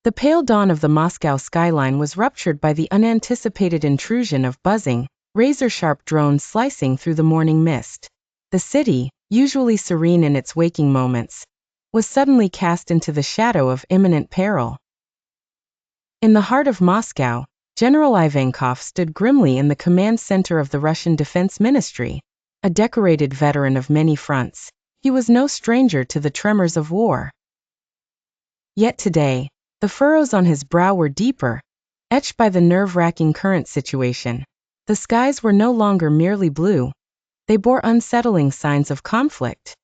The pale dawn of the Moscow skyline was ruptured by the unanticipated intrusion of buzzing, razor-sharp drones slicing through the morning mist. The city, usually serene in its waking moments, was suddenly cast into the shadow of imminent peril. In the heart of Moscow, General Ivankov stood grimly in the command center of the Russian Defense Ministry, a decorated veteran of many fronts. He was no stranger to the tremors of war. Yet today, the furrows on his brow were deeper, etched by the nerve-wracking current situation. The skies were no longer merely blue. They bore unsettling signs of conflict.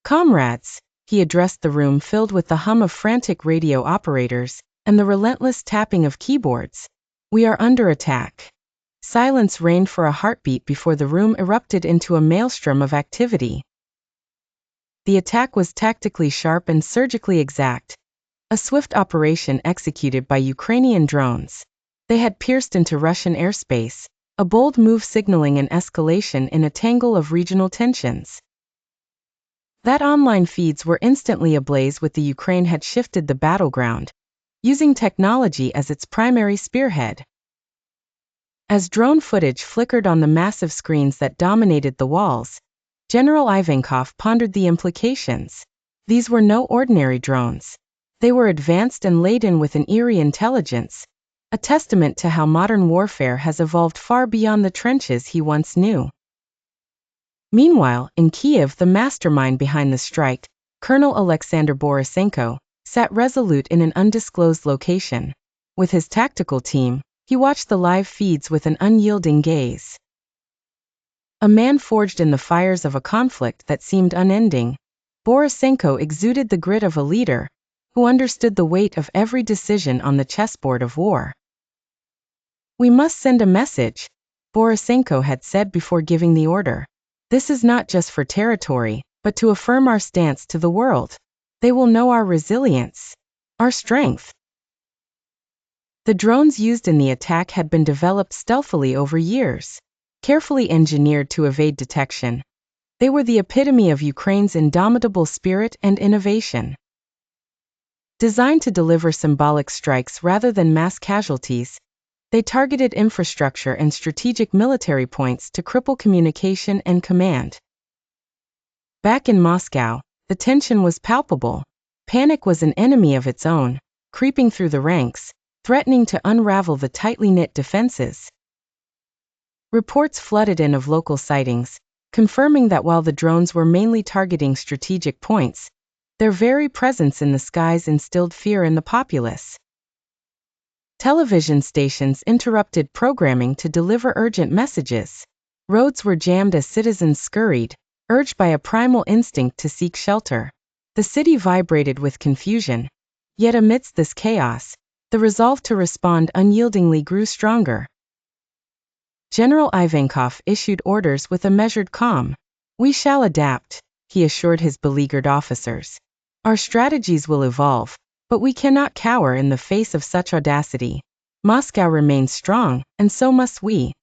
"Comrades," he addressed the room filled with the hum of frantic radio operators and the relentless tapping of keyboards. "We are under attack." Silence reigned for a heartbeat before the room erupted into a maelstrom of activity. The attack was tactically sharp and surgically exact, a swift operation executed by Ukrainian drones. They had pierced into Russian airspace, a bold move signaling an escalation in a tangle of regional tensions. That online feeds were instantly ablaze with the Ukraine had shifted the battleground, using technology as its primary spearhead. As drone footage flickered on the massive screens that dominated the walls, General Ivankov pondered the implications. These were no ordinary drones. They were advanced and laden with an eerie intelligence, a testament to how modern warfare has evolved far beyond the trenches he once knew. Meanwhile, in Kiev, the mastermind behind the strike, Colonel Alexander Borisenko, sat resolute in an undisclosed location. With his tactical team, he watched the live feeds with an unyielding gaze. A man forged in the fires of a conflict that seemed unending, Borisenko exuded the grit of a leader who understood the weight of every decision on the chessboard of war. "We must send a message," Borisenko had said before giving the order. "This is not just for territory, but to affirm our stance to the world. They will know our resilience, our strength." The drones used in the attack had been developed stealthily over years, carefully engineered to evade detection. They were the epitome of Ukraine's indomitable spirit and innovation. Designed to deliver symbolic strikes rather than mass casualties, they targeted infrastructure and strategic military points to cripple communication and command. Back in Moscow, the tension was palpable. Panic was an enemy of its own, creeping through the ranks, threatening to unravel the tightly knit defenses. Reports flooded in of local sightings, confirming that while the drones were mainly targeting strategic points, their very presence in the skies instilled fear in the populace. Television stations interrupted programming to deliver urgent messages. Roads were jammed as citizens scurried, urged by a primal instinct to seek shelter. The city vibrated with confusion. Yet amidst this chaos, the resolve to respond unyieldingly grew stronger. General Ivankov issued orders with a measured calm. "We shall adapt," he assured his beleaguered officers. "Our strategies will evolve, but we cannot cower in the face of such audacity. Moscow remains strong, and so must we."